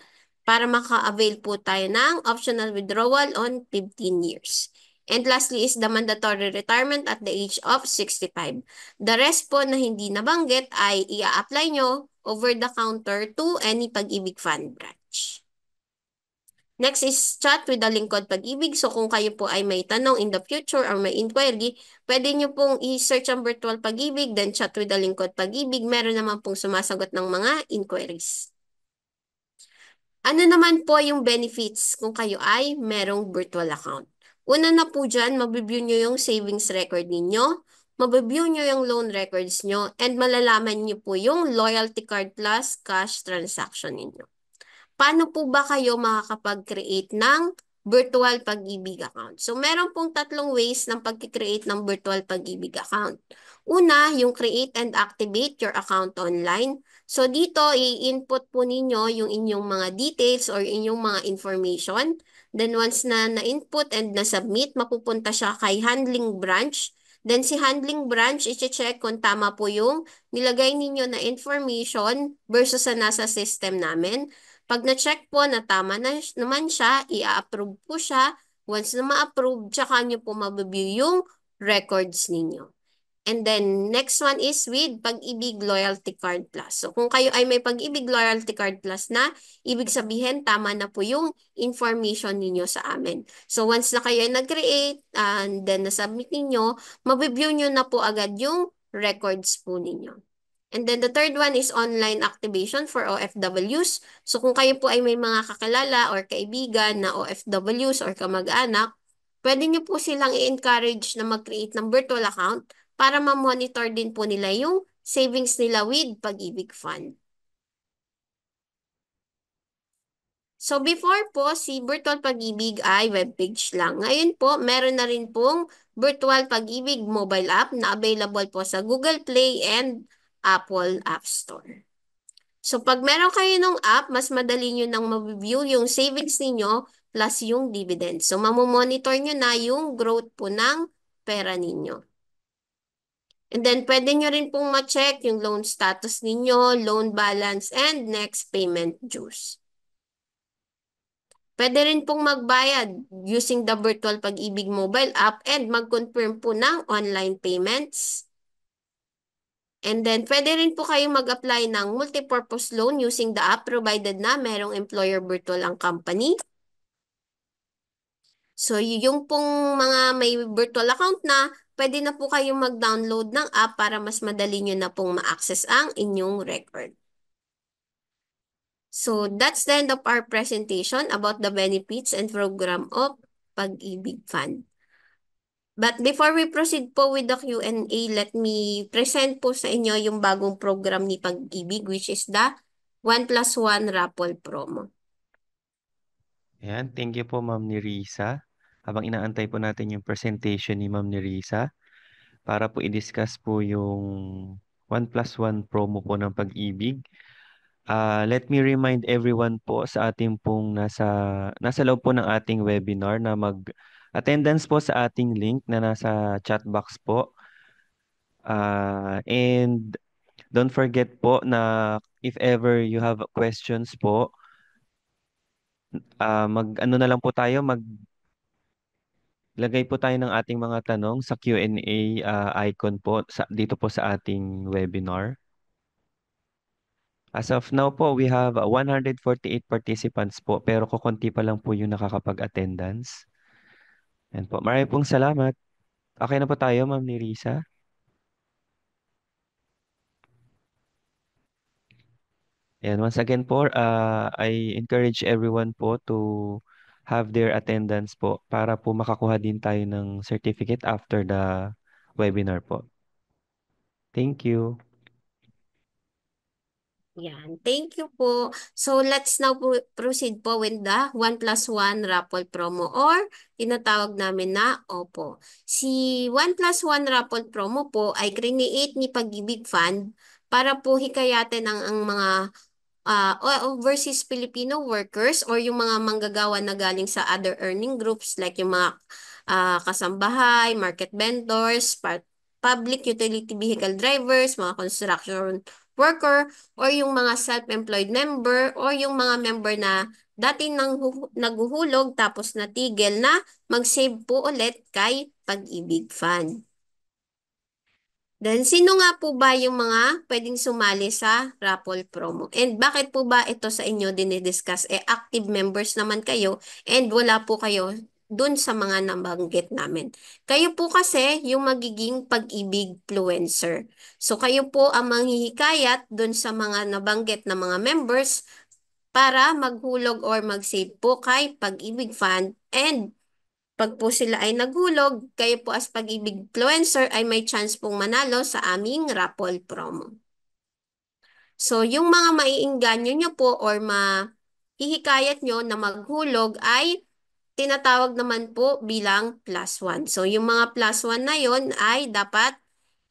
para maka-avail po tayo ng optional withdrawal on 15 years. And lastly is the mandatory retirement at the age of 65. The rest po na hindi nabanggit ay i-apply nyo over the counter to any Pag-ibig Fund branch. Next is chat with the Lingkod Pag-ibig. So kung kayo po ay may tanong in the future or may inquiry, pwede nyo pong i-search ang Virtual Pag-ibig, then chat with the Lingkod Pag-ibig. Meron naman pong sumasagot ng mga inquiries. Ano naman po yung benefits kung kayo ay merong virtual account? Una na po dyan, mabibview nyo yung savings record ninyo, mabibview nyo yung loan records nyo, and malalaman nyo po yung loyalty card plus cash transaction ninyo. Paano po ba kayo makakapag-create ng virtual pag-ibig account. So, meron pong tatlong ways ng pag-create ng virtual pag-ibig account. Una, yung create and activate your account online. So, dito, i-input po ninyo yung inyong mga details or inyong mga information. Then, once na na-input and na-submit, mapupunta siya kay handling branch. Then, si handling branch, i-check kung tama po yung nilagay ninyo na information versus sa nasa system namin. Pag na-check po na tama na naman siya, i-approve po siya. Once na ma-approve, tsaka nyo po mabibigay yung records ninyo. And then, next one is with Pag-ibig Loyalty Card Plus. So, kung kayo ay may Pag-ibig Loyalty Card Plus na, ibig sabihin, tama na po yung information ninyo sa amin. So, once na kayo ay nag-create, and then na-submit ninyo, mabibigay nyo na po agad yung records po ninyo. And then the third one is online activation for OFWs. So kung kayo po ay may mga kakilala or kaibigan na OFWs or kamag-anak, pwede nyo po silang i-encourage na mag-create ng virtual account para ma-monitor din po nila yung savings nila with Pag-ibig Fund. So before po, si Virtual Pag-ibig ay webpage lang. Ngayon po, meron na rin pong Virtual Pag-ibig mobile app na available po sa Google Play and Apple App Store. So pag meron kayo ng app, mas madali nyo nang mabiview yung savings ninyo plus yung dividends. So mamomonitor nyo na yung growth po ng pera ninyo. And then pwede nyo rin pong ma-check yung loan status ninyo, loan balance, and next payment dues. Pwede rin pong magbayad using the Virtual Pag-ibig mobile app and mag-confirm po ng online payments. And then, pwede rin po kayong mag-apply ng multipurpose loan using the app provided na merong employer virtual ang company. So, yung pong mga may virtual account na, pwede na po kayong mag-download ng app para mas madali nyo na pong ma-access ang inyong record. So, that's the end of our presentation about the benefits and program of Pag-ibig Fund. But before we proceed po with the Q&A, let me present po sa inyo yung bagong program ni Pag-ibig, which is the 1+1 raffle promo. Ayan, thank you po Ma'am Nerissa. Habang inaantay po natin yung presentation ni Ma'am Nerissa para po i-discuss po yung 1+1 promo po ng Pag-ibig. Let me remind everyone po sa ating pong nasa loob po ng ating webinar na mag-attendance po sa ating link na nasa chat box po. And don't forget po na if ever you have questions po, mag-ano na lang po tayo, maglagay po tayo ng ating mga tanong sa Q&A icon po dito po sa ating webinar. As of now po, we have 148 participants po, pero kukunti pa lang po yung nakakapag-attendance. Yan po. Maraming pong salamat. Okay na po tayo, Ma'am Nerissa. And once again po, I encourage everyone po to have their attendance po para po makakuha din tayo ng certificate after the webinar po. Thank you. Yan. Thank you po. So, let's now proceed po with the 1+1 raffle promo or tinatawag namin na OPPO. Si 1+1 raffle promo po ay create ni Pag-ibig Fund para po hikayatin ang mga overseas Filipino workers or yung mga manggagawa na galing sa other earning groups like yung mga kasambahay, market vendors, public utility vehicle drivers, mga construction worker, or yung mga self-employed member, or yung mga member na dati naghuhulog tapos natigil na mag-save po ulit kay Pag-ibig Fund. Then, sino nga po ba yung mga pwedeng sumali sa raffle promo? And bakit po ba ito sa inyo dinidiscuss? Active members naman kayo and wala po kayo dun sa mga nabanggit namin. Kayo po kasi yung magiging Pag-ibig influencer. So, kayo po ang manghihikayat dun sa mga nabanggit na mga members para maghulog or mag-save po kay Pag-ibig Fund and pag po sila ay naghulog, kayo po as Pag-ibig influencer ay may chance pong manalo sa aming raffle promo. So, yung mga maiengganyo nyo po or mahihikayat nyo na maghulog ay tinatawag naman po bilang plus 1. So, yung mga plus 1 na yon ay dapat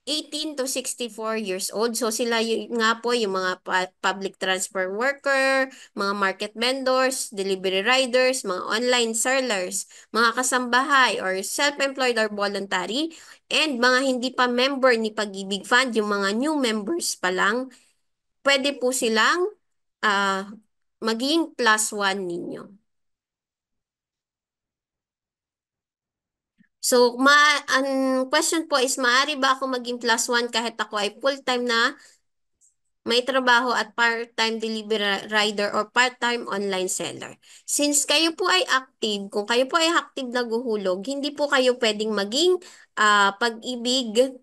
18 to 64 years old. So, sila nga po yung mga public transport worker, mga market vendors, delivery riders, mga online sellers, mga kasambahay or self-employed or voluntary, and mga hindi pa member ni Pag-ibig Fund, yung mga new members pa lang, pwede po silang maging plus 1 ninyo. So, ang question po is, maaari ba ako maging plus 1 kahit ako ay full-time na may trabaho at part-time delivery rider or part-time online seller? Since kayo po ay active, kung kayo po ay active naguhulog, hindi po kayo pwedeng maging Pag-ibig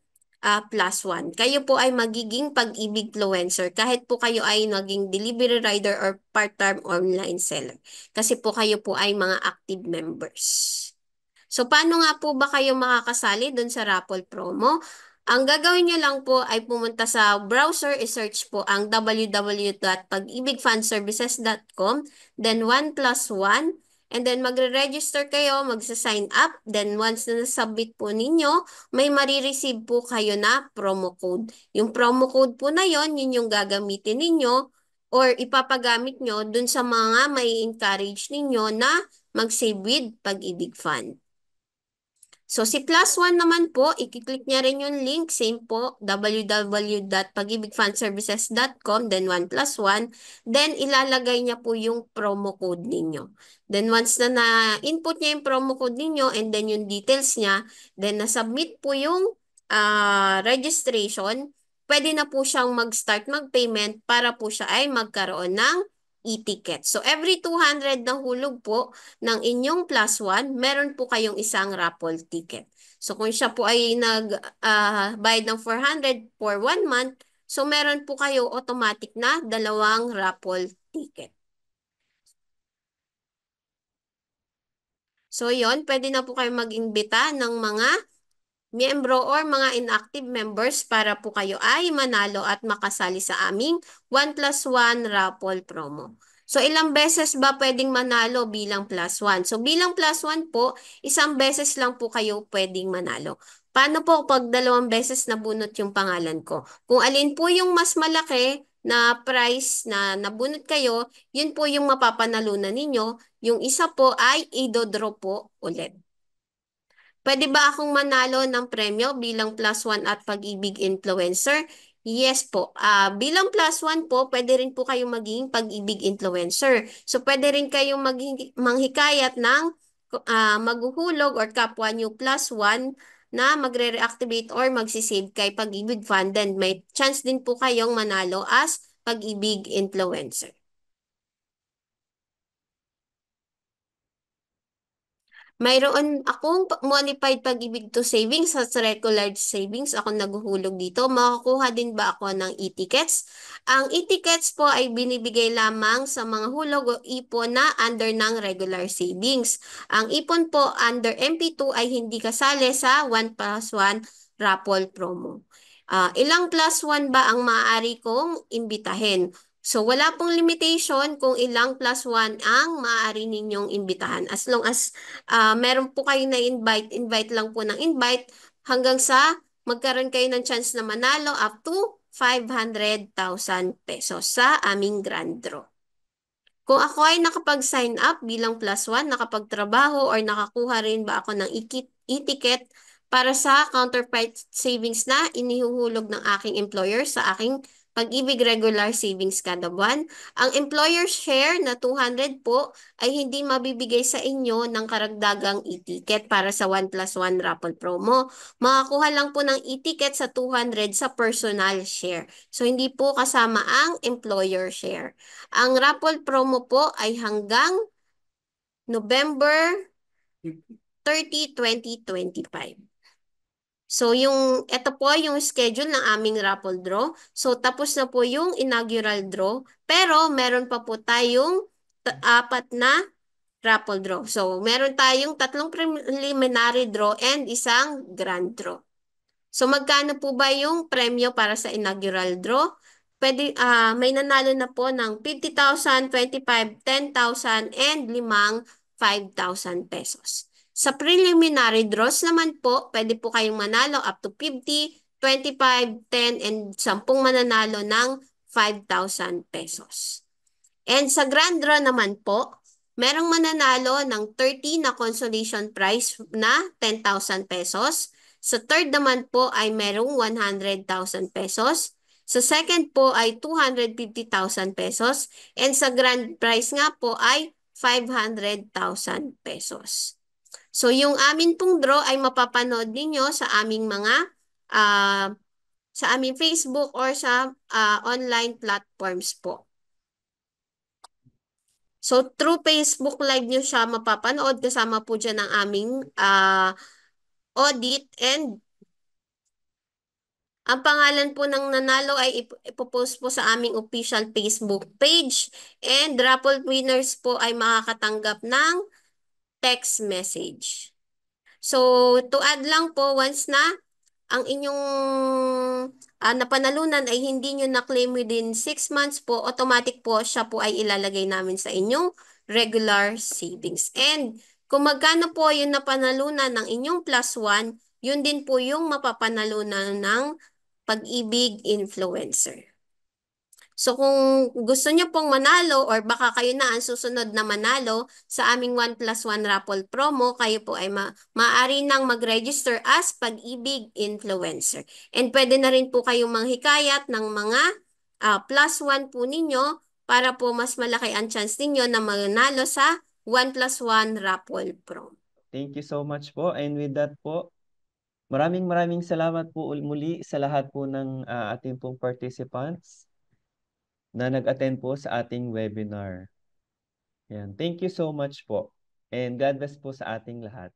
plus 1. Kayo po ay magiging Pag-ibig influencer kahit po kayo ay naging delivery rider or part-time online seller. Kasi po kayo po ay mga active members. So, paano nga po ba kayo makakasali dun sa raffle promo? Ang gagawin nyo lang po ay pumunta sa browser, i-search po ang www.pagibigfundservices.com, then 1 plus 1, and then magre-register kayo, magsa-sign up, then once na nasubmit po ninyo, may marireceive po kayo na promo code. Yung promo code po na yon, yun yung gagamitin ninyo or ipapagamit nyo dun sa mga may encourage ninyo na mag-save with Pag-ibig Fund. So, si plus 1 naman po, i-click niya rin yung link, same po, www.pagibigfundservices.com, then 1 plus 1, then ilalagay niya po yung promo code ninyo. Then once na na-input niya yung promo code ninyo and then yung details niya, then na-submit po yung registration, pwede na po siyang mag-start mag-payment para po siya ay magkaroon ng e-ticket. So, every 200 na hulog po ng inyong plus 1, meron po kayong isang raffle ticket. So, kung siya po ay nag-bayad ng 400 for 1 month, so meron po kayo automatic na 2 raffle ticket. So, yon, pwede na po kayo mag-imbita ng mga miyembro or mga inactive members para po kayo ay manalo at makasali sa aming 1 plus 1 raffle promo. So, ilang beses ba pwedeng manalo bilang plus 1? So, bilang plus 1 po, isang beses lang po kayo pwedeng manalo. Paano po pag 2 beses nabunot yung pangalan ko? Kung alin po yung mas malaki na prize na nabunot kayo, yun po yung mapapanalunan ninyo. Yung isa po ay i-draw po ulit. Pwede ba akong manalo ng premyo bilang plus 1 at Pag-ibig influencer? Yes po. Bilang plus 1 po, pwede rin po kayong maging Pag-ibig influencer. So, pwede rin kayong manghikayat ng maghuhulog or kapwa nyo plus 1 na magre-reactivate or magsisave kay Pag-ibig Fund. Then, may chance din po kayong manalo as Pag-ibig influencer. Mayroon akong modified Pag-ibig to savings sa regular savings. Ako naguhulog dito. Makakuha din ba ako ng e-tickets? Ang e-tickets po ay binibigay lamang sa mga hulog o ipon na under ng regular savings. Ang ipon po under MP2 ay hindi kasali sa 1 plus 1 raffle promo. Ilang plus 1 ba ang maaari kong imbitahin? So, wala pong limitation kung ilang plus 1 ang maaari ninyong imbitahan. As long as meron po kayo na invite lang po ng invite hanggang sa magkaroon kayo ng chance na manalo up to 500,000 pesos sa aming grand draw. Kung ako ay nakapag-sign up bilang plus 1, nakapagtrabaho or nakakuha rin ba ako ng e-ticket para sa counterpart savings na inihuhulog ng aking employer sa aking Pag-ibig regular savings kada buwan, ang employer share na 200 po ay hindi mabibigay sa inyo ng karagdagang e-ticket para sa 1 plus 1 raffle promo. Makakuha lang po ng e-ticket sa 200 sa personal share. So, hindi po kasama ang employer share. Ang raffle promo po ay hanggang November 30, 2025. So, ito po yung schedule ng aming raffle draw. So, tapos na po yung inaugural draw. Pero, meron pa po tayong 4 na raffle draw. So, meron tayong 3 preliminary draw and isang grand draw. So, magkano po ba yung premyo para sa inaugural draw? Pwede, may nanalo na po ng 50,000, 25, 10,000, and 5 5,000 pesos. Sa preliminary draws naman po, pwede po kayong manalo up to 50, 25, 10, and 10 mananalo ng 5,000 pesos. And sa grand draw naman po, merong mananalo ng 30 na consolation prize na 10,000 pesos. Sa third naman po ay merong 100,000 pesos. Sa second po ay 250,000 pesos. And sa grand prize nga po ay 500,000 pesos. So yung amin pong draw ay mapapanood ninyo sa aming mga sa aming Facebook or sa online platforms po. So, through Facebook Live nyo siya mapapanood. Kasama po dyan ang aming audit. And ang pangalan po ng nanalo ay ipopost po sa aming official Facebook page. And raffle winners po ay makakatanggap ng text message. So, to add lang po, once na ang inyong napanalunan ay hindi nyo na-claim within 6 months po, automatic po siya po ay ilalagay namin sa inyong regular savings. And kung magkano po yung napanalunan ng inyong +1, yun din po yung mapapanalunan ng Pag-ibig Influencer. So kung gusto nyo pong manalo or baka kayo na ang susunod na manalo sa aming 1+1 raffle promo, kayo po ay maaari nang mag-register as Pag-ibig Influencer. And pwede na rin po kayong manghikayat ng mga +1 po ninyo para po mas malaki ang chance ninyo na manalo sa 1+1 raffle promo. Thank you so much po. And with that po, maraming salamat po muli sa lahat po ng ating pong participants na nag-attend po sa ating webinar. Yan. Thank you so much po. And God bless po sa ating lahat.